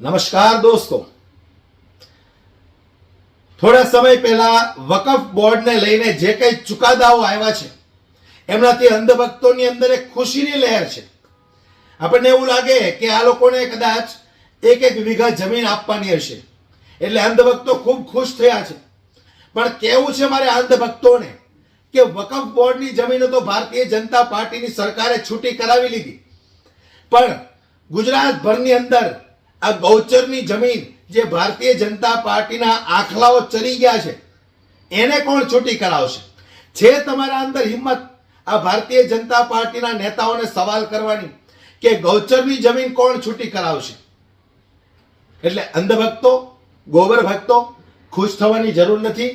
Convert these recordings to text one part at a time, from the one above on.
નમસ્કાર દોસ્તો, થોડા સમય પહેલા વકફ બોર્ડને લઈને જે કંઈ ચુકાદાઓ આવ્યા છે એમનાથી અંધભક્તોની અંદર એક ખુશીની લહેર છે। આપણને એવું લાગે કે આ લોકોને કદાચ એક એક વીઘા જમીન આપવાની હશે એટલે અંધભક્તો ખૂબ ખુશ થયા છે। પણ કેવું છે મારે અંધભક્તોને કે વકફ બોર્ડની જમીનો તો ભારતીય જનતા પાર્ટીની સરકારે છૂટી કરાવી લીધી, પણ ગુજરાતભરની અંદર આ ગૌચરની જમીન જે ભારતીય જનતા પાર્ટીના આખલાઓ ચરી ગયા છે એને કોણ છૂટી કરાવશે? છે તમારા અંદર હિંમત આ ભારતીય જનતા પાર્ટીના નેતાઓને સવાલ કરવાની કે ગૌચરની જમીન કોણ છૂટી કરાવશે? એટલે અંધભક્તો, ગોબર ભક્તો ખુશ થવાની જરૂર નથી।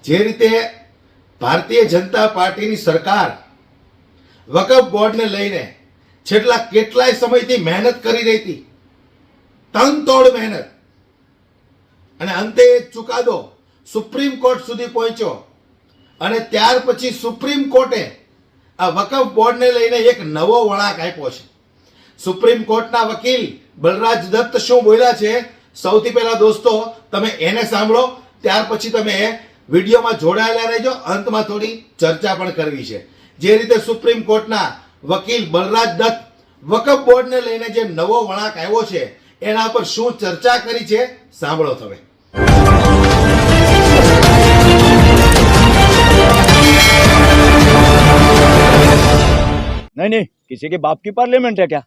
જે રીતે ભારતીય જનતા પાર્ટીની સરકાર વકફ બોર્ડને લઈને છેલ્લા કેટલાય સમયથી મહેનત કરી રહી હતી, તનતોડ મહેનત, અને અંતે ચુકાદો સુપ્રીમ કોર્ટ સુધી પહોંચ્યો અને ત્યાર પછી સુપ્રીમ કોર્ટે આ વકફ બોર્ડને લઈને એક નવો વળાંક આપ્યો છે। સુપ્રીમ કોર્ટના વકીલ બલરાજ દત્ત શું બોલ્યા છે, સૌથી પહેલા દોસ્તો તમે એને સાંભળો, ત્યાર પછી તમે વિડીયોમાં જોડાયેલા રહેજો, અંતમાં થોડી ચર્ચા પણ કરવી છે। જે રીતે સુપ્રીમ કોર્ટના વકીલ બલરાજ દત્ત વકફ બોર્ડને લઈને જે નવો વળાંક આવ્યો છે એના પર શું ચર્ચા કરી છે સાંભળો તમે। नहीं नहीं, किसी के बाप की पार्लियामेंट है क्या?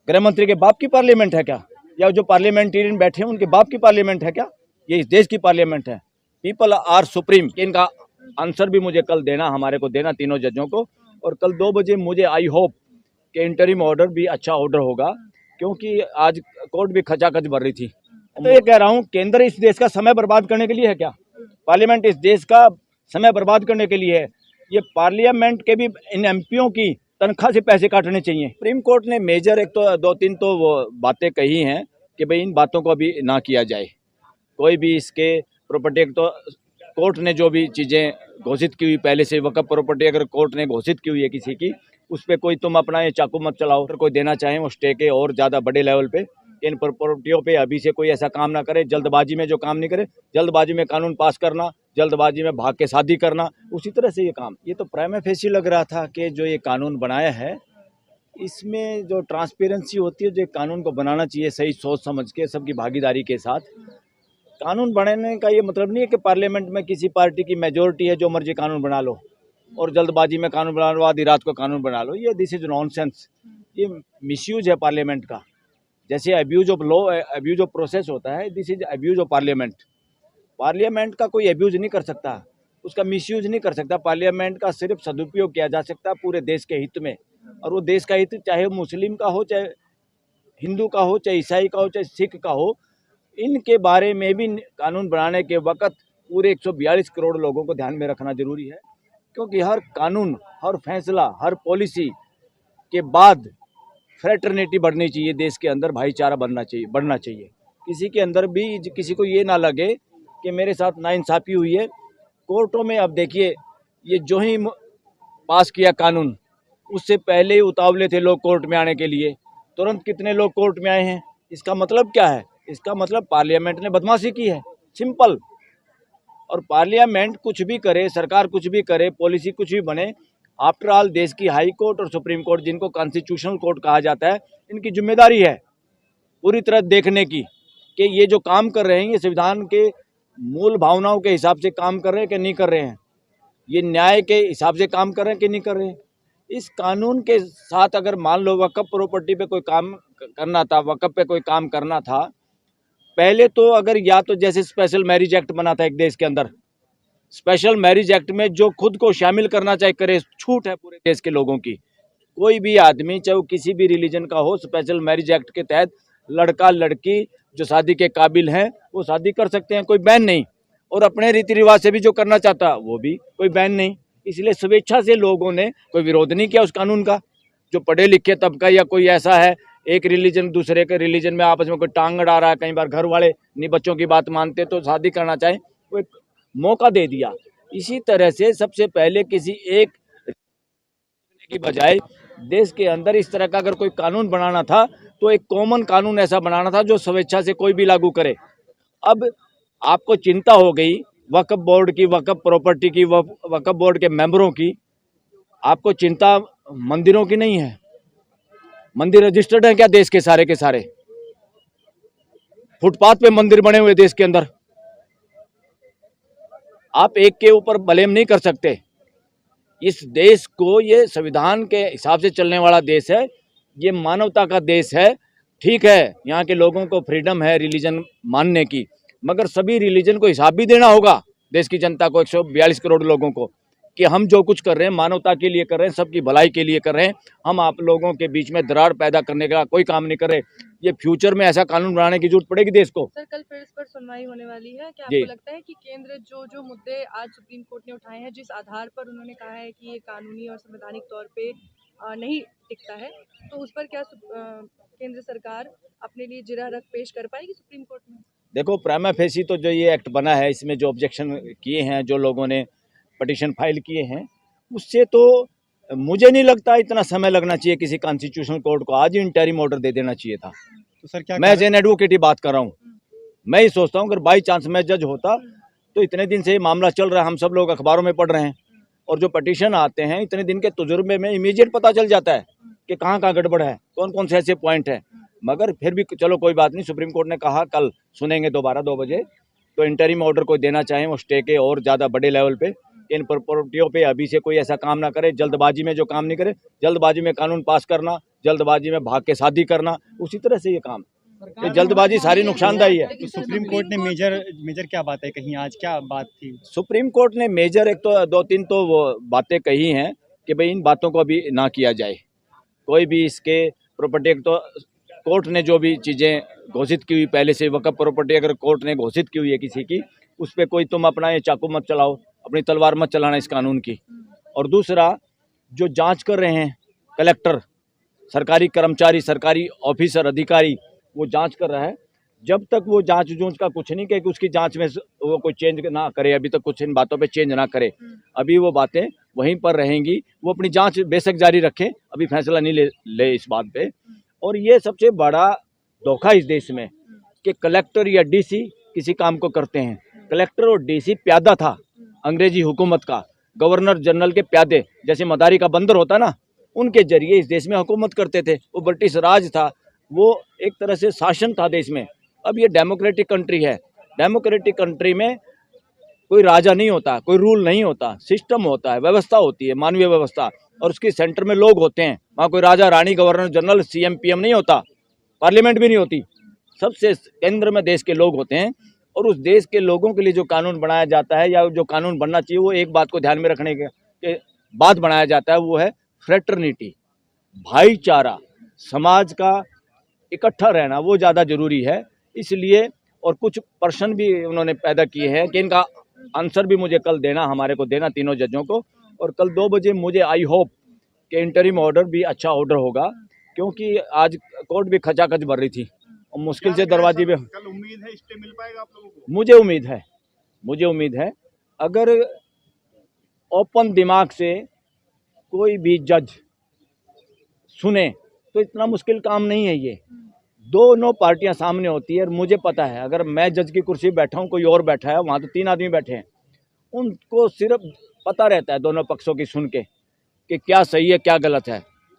गृह मंत्री के बाप की पार्लियामेंट है क्या? या जो पार्लियामेंटेरियन बैठे हैं उनके बाप की पार्लियामेंट है क्या? ये इस देश की पार्लियामेंट है। People are supreme. इनका आंसर भी मुझे कल देना, हमारे को देना, तीनों जजों को। और कल 2 बजे मुझे आई होप कि इंटरिम ऑर्डर भी अच्छा ऑर्डर होगा, क्योंकि आज कोर्ट भी खचाखच भर रही थी। तो ये कह रहा हूँ, केंद्र इस देश का समय बर्बाद करने के लिए है क्या? पार्लियामेंट इस देश का समय बर्बाद करने के लिए है। ये पार्लियामेंट के भी इन एमपीओं की तनख्वाह से पैसे काटने चाहिए। सुप्रीम कोर्ट ने मेजर एक तो 2-3 तो वो बातें कही हैं कि भाई इन बातों को अभी ना किया जाए। कोई भी इसके प्रॉपर्टी, तो कोर्ट ने जो भी चीज़ें घोषित की हुई पहले से, वक़्फ़ प्रॉपर्टी अगर कोर्ट ने घोषित की हुई है किसी की, उस पर कोई तुम अपना ये चाकू मत चलाओ। अगर कोई देना चाहें वो स्टे के और ज़्यादा बड़े लेवल पे इन प्रॉपर्टियों पे अभी से कोई ऐसा काम ना करे, जल्दबाजी में जो काम नहीं करे। जल्दबाजी में कानून पास करना, जल्दबाजी में भाग के शादी करना, उसी तरह से ये काम, ये तो प्राइमा फेसी लग रहा था कि जो ये कानून बनाया है इसमें जो ट्रांसपेरेंसी होती है, जो कानून को बनाना चाहिए सही सोच समझ के, सबकी भागीदारी के साथ। कानून बनाने का ये मतलब नहीं है कि पार्लियामेंट में किसी पार्टी की मेजोरिटी है, जो मर्जी कानून बना लो और जल्दबाजी में कानून बना लो, आधी रात को कानून बना लो। ये दिस इज नॉनसेंस। ये मिसयूज है पार्लियामेंट का। जैसे abuse of law, abuse of process होता है, this is abuse of parliament. Parliament का कोई अब्यूज नहीं कर सकता, उसका मिसयूज नहीं कर सकता। पार्लियामेंट का सिर्फ सदुपयोग किया जा सकता है पूरे देश के हित में। और वो देश का हित चाहे मुस्लिम का हो, चाहे हिंदू का हो, चाहे ईसाई का हो, चाहे सिख का हो, इनके बारे में भी कानून बनाने के वक्त पूरे 142 करोड़ लोगों को ध्यान में रखना जरूरी है। क्योंकि हर कानून, हर फैसला, हर पॉलिसी के बाद फ्रेटर्निटी बढ़नी चाहिए, देश के अंदर भाईचारा बढ़ना चाहिए। किसी के अंदर भी किसी को ये ना लगे कि मेरे साथ नाइंसाफ़ी हुई है। कोर्टों में अब देखिए, ये जो ही पास किया कानून, उससे पहले ही उतावले थे लोग कोर्ट में आने के लिए। तुरंत कितने लोग कोर्ट में आए हैं? इसका मतलब क्या है? इसका मतलब पार्लियामेंट ने बदमाशी की है, सिंपल। और पार्लियामेंट कुछ भी करे, सरकार कुछ भी करे, पॉलिसी कुछ भी बने, आफ्टर ऑल देश की हाई कोर्ट और सुप्रीम कोर्ट, जिनको कॉन्स्टिट्यूशनल कोर्ट कहा जाता है, इनकी जिम्मेदारी है पूरी तरह देखने की कि ये जो काम कर रहे हैं ये संविधान के मूल भावनाओं के हिसाब से काम कर रहे हैं कि नहीं कर रहे हैं, ये न्याय के हिसाब से काम कर रहे हैं कि नहीं कर रहे हैं। इस कानून के साथ अगर मान लो वक़्फ़ प्रॉपर्टी पे कोई काम करना था, वक़्फ़ पे कोई काम करना था, पहले तो अगर या तो जैसे स्पेशल मैरिज एक्ट बना था एक देश के अंदर, स्पेशल मैरिज एक्ट में जो खुद को शामिल करना चाहे करे, छूट है पूरे देश के लोगों की। कोई भी आदमी चाहे वो किसी भी रिलीजन का हो, स्पेशल मैरिज एक्ट के तहत लड़का लड़की जो शादी के काबिल हैं वो शादी कर सकते हैं, कोई बैन नहीं। और अपने रीति रिवाज से भी जो करना चाहता वो भी कोई बैन नहीं। इसलिए स्वेच्छा से लोगों ने कोई विरोध नहीं किया उस कानून का। जो पढ़े लिखे तबका या कोई ऐसा है, एक रिलीजन दूसरे के रिलीजन में आपस में कोई टांग अड़ा रहा है, कई बार घर वाले नहीं बच्चों की बात मानते तो शादी करना चाहे, वो एक मौका दे दिया। इसी तरह से सबसे पहले किसी एक की बजाय देश के अंदर इस तरह का अगर कोई कानून बनाना था तो एक कॉमन कानून ऐसा बनाना था जो स्वेच्छा से कोई भी लागू करे। अब आपको चिंता हो गई वक्फ बोर्ड की, वक्फ प्रॉपर्टी की, वक्फ बोर्ड के मेंबरों की, आपको चिंता मंदिरों की नहीं है। मंदिर रजिस्टर्ड है क्या देश के सारे? फुटपाथ पे मंदिर बने हुए देश के अंदर। आप एक के ऊपर ब्लेम नहीं कर सकते। इस देश को, ये संविधान के हिसाब से चलने वाला देश है, ये मानवता का देश है। ठीक है, यहाँ के लोगों को फ्रीडम है रिलीजन मानने की, मगर सभी रिलीजन को हिसाब भी देना होगा देश की जनता को, 142 करोड़ लोगों को, कि हम जो कुछ कर रहे हैं मानवता के लिए कर रहे हैं, सबकी भलाई के लिए कर रहे हैं। हम आप लोगों के बीच में दरार पैदा करने का कोई काम नहीं कर रहे। ये फ्यूचर में ऐसा कानून बनाने की जरूरत पड़ेगी देश को। सर, कल फिर इस पर सुनवाई होने वाली है। क्या जी। आपको लगता है कि केंद्र जो मुद्दे आज सुप्रीम कोर्ट ने उठाए हैं, जिस आधार पर उन्होंने कहा है कि ये कानूनी और संवैधानिक तौर पे नहीं टिकता है, तो उस पर क्या केंद्र सरकार अपने लिए जिरह रख पेश कर पाएगी सुप्रीम कोर्ट में? देखो, प्राइमा फेसी तो जो ये एक्ट बना है, इसमें जो ऑब्जेक्शन किए हैं, जो लोगों ने पटिशन फाइल किए हैं, उससे तो मुझे नहीं लगता इतना समय लगना चाहिए किसी कॉन्स्टिट्यूशनल कोर्ट को। आज ही इंटरिम ऑर्डर दे देना चाहिए था। तो सर क्या मैं एज एन एडवोकेट ही बात कर रहा हूँ। मैं ही सोचता हूँ अगर बाई चांस मैं जज होता तो इतने दिन से ये मामला चल रहा है, हम सब लोग अखबारों में पढ़ रहे हैं, और जो पटिशन आते हैं इतने दिन के तजुर्बे में इमीडिएट पता चल जाता है कि कहाँ कहाँ गड़बड़ है, कौन कौन से ऐसे पॉइंट है। मगर फिर भी चलो कोई बात नहीं, सुप्रीम कोर्ट ने कहा कल सुनेंगे दोबारा 2 बजे, तो इंटरिम ऑर्डर कोई देना चाहें वो स्टे के और ज़्यादा बड़े लेवल पे, इन प्रॉपर्टियों पे अभी से कोई ऐसा काम ना करे, जल्दबाजी में जो काम नहीं करे। जल्दबाजी में कानून पास करना, जल्दबाजी में भाग के शादी करना, उसी तरह से ये काम, ये जल्दबाजी सारी नुकसानदायी है। तो सुप्रीम कोर्ट ने मेजर क्या बात है कहीं, आज क्या बात थी? सुप्रीम कोर्ट ने मेजर एक तो 2-3 तो वो बातें कही हैं कि भाई इन बातों को अभी ना किया जाए। कोई भी इसके प्रॉपर्टी, तो कोर्ट ने जो भी चीज़ें घोषित की हुई पहले से, वक्फ प्रॉपर्टी अगर कोर्ट ने घोषित की हुई है किसी की, उस पर कोई तुम अपना ये चाकू मत चलाओ, अपनी तलवार मत चलाना इस कानून की। और दूसरा, जो जांच कर रहे हैं कलेक्टर, सरकारी कर्मचारी, सरकारी ऑफिसर, अधिकारी, वो जांच कर रहा है। जब तक वो जांच का कुछ नहीं कहे कि उसकी जांच में वो कोई चेंज ना करे, अभी तक कुछ इन बातों पे चेंज ना करे, अभी वो बातें वहीं पर रहेंगी। वो अपनी जांच बेशक जारी रखें, अभी फैसला नहीं ले इस बात पे। और ये सबसे बड़ा धोखा इस देश में कि कलेक्टर या डीसी किसी काम को करते हैं। कलेक्टर और डीसी प्यादा था अंग्रेजी हुकूमत का, गवर्नर जनरल के प्यादे, जैसे मदारी का बंदर होता ना, उनके जरिए इस देश में हुकूमत करते थे। वो ब्रिटिश राज था, वो एक तरह से शासन था देश में। अब ये डेमोक्रेटिक कंट्री है। डेमोक्रेटिक कंट्री में कोई राजा नहीं होता, कोई रूल नहीं होता, सिस्टम होता है, व्यवस्था होती है, मानवीय व्यवस्था, और उसके सेंटर में लोग होते हैं। वहाँ कोई Raja Rani, governor general, CM PM नहीं होता, पार्लियामेंट भी नहीं होती। सबसे केंद्र में देश के लोग होते हैं, और उस देश के लोगों के लिए जो कानून बनाया जाता है, या जो कानून बनना चाहिए, वो एक बात को ध्यान में रखने के बाद बनाया जाता है, वो है फ्रेटर्निटी, भाईचारा, समाज का इकट्ठा रहना, वो ज़्यादा जरूरी है। इसलिए, और कुछ प्रश्न भी उन्होंने पैदा किए हैं कि इनका आंसर भी मुझे कल देना, हमारे को देना, तीनों जजों को। और कल 2 बजे मुझे आई होप कि इंटरिम ऑर्डर भी अच्छा ऑर्डर होगा, क्योंकि आज कोर्ट भी खचाखच भर रही थी और मुश्किल से दरवाजे पे। कल उम्मीद है स्टे मिल पाएगा आप लोगों को? मुझे उम्मीद है अगर ओपन दिमाग से कोई भी जज सुने तो इतना मुश्किल काम नहीं है ये। दोनों पार्टियां सामने होती है, और मुझे पता है अगर मैं जज की कुर्सी बैठा हूँ, कोई और बैठा है, वहाँ तो 3 आदमी बैठे हैं, उनको सिर्फ पता रहता है दोनों पक्षों की सुन के कि क्या सही है क्या गलत है।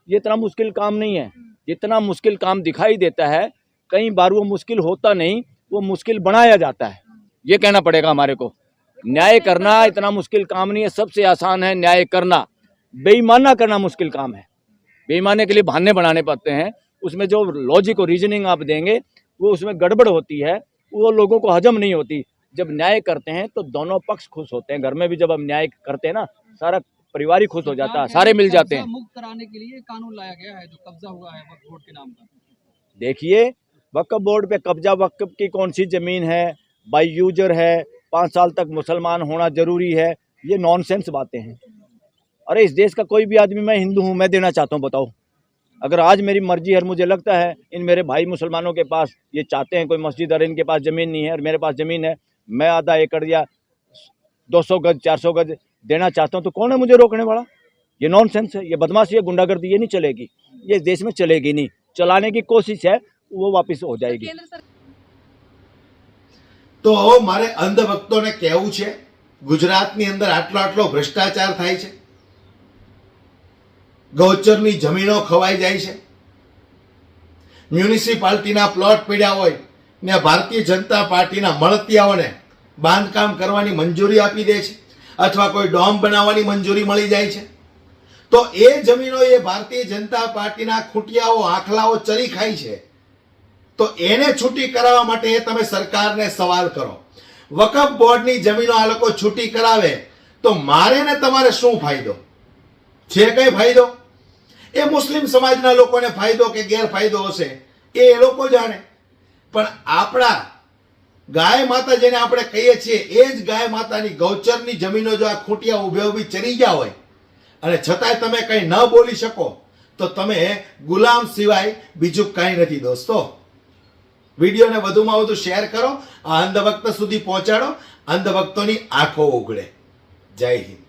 ये इतना मुश्किल काम नहीं है जितना मुश्किल काम दिखाई देता है। कई बार वो मुश्किल होता नहीं, वो मुश्किल बनाया जाता है। ये कहना पड़ेगा हमारे को। न्याय करना इतना मुश्किल काम नहीं है, सबसे आसान है न्याय करना। बेईमाना करना मुश्किल काम है। बेईमाने के लिए बहाने बनाने पड़ते हैं, उसमें जो लॉजिक और रीजनिंग आप देंगे वो उसमें गड़बड़ होती है, वो लोगों को हजम नहीं होती। जब न्याय करते हैं तो दोनों पक्ष खुश होते हैं। घर में भी जब हम न्याय करते हैं ना, सारा परिवार ही खुश हो जाता है, सारे मिल जाते हैं। मुक्त कराने के लिए कानून लाया गया है, जो कब्जा हुआ है वक्फ बोर्ड के नाम पर। देखिए, वक्फ बोर्ड पे कब्जा, वक्फ की कौन सी जमीन है, बाई यूजर है, 5 साल तक मुसलमान होना जरूरी है, ये नॉनसेंस बातें हैं। अरे इस देश का कोई भी आदमी, मैं हिंदू हूँ, मैं देना चाहता हूँ, बताओ। अगर आज मेरी मर्जी है, मुझे लगता है इन मेरे भाई मुसलमानों के पास, ये चाहते हैं कोई मस्जिद, और इनके पास ज़मीन नहीं है और मेरे पास ज़मीन है, मैं आधा एकड़ या 200 गज 400 गज देना चाहता हूँ, तो कौन है मुझे रोकने वाला? ये नॉनसेंस है, ये बदमाशी है, गुंडागर्दी ये नहीं चलेगी, ये इस देश में चलेगी नहीं। चलाने की कोशिश है वो वापस हो जाएगी। केंद्र सरकार તો મારે અંધભક્તોને કહેવું છે, ગુજરાતની અંદર આટલો આટલો ભ્રષ્ટાચાર થાય છે, ગૌચરની જમીનો ખવાઈ જાય છે, મ્યુનિસિપાલિટીના પ્લોટ પડ્યા હોય ને ભારતીય જનતા પાર્ટીના મળતિયાઓને બાંધકામ કરવાની મંજૂરી આપી દે છે અથવા કોઈ ડોમ બનાવવાની મંજૂરી મળી જાય છે, તો એ જમીનો એ ભારતીય જનતા પાર્ટીના ખૂંટિયાઓ આખલાઓ ચરી ખાય છે, તો એને છૂટી કરાવવા માટે તમે સરકારને સવાલ કરો. વકફ બોર્ડની જમીનો આ લોકો છૂટી કરાવે તો મારે ને તમારે શું ફાયદો છે? કઈ ફાયદો? એ મુસ્લિમ સમાજના લોકોને ફાયદો કે ગેરફાયદો હશે એ લોકો જાણે, પણ આપણા ગાય માતા જેને આપણે કહીએ છીએ એ જ ગાય માતાની ગૌચરની જમીનો જો આ ખૂંટિયા ઉભે ઉભી ચરી ગયા હોય અને છતાંય તમે કંઈ ન બોલી શકો તો તમે ગુલામ સિવાય બીજું કંઈ નથી દોસ્તો. વિડીયોને વધુમાં વધુ શેર કરો, આ અંધભક્ત સુધી પહોંચાડો, અંધભક્તોની આંખો ઉઘડે. જય હિન્દ.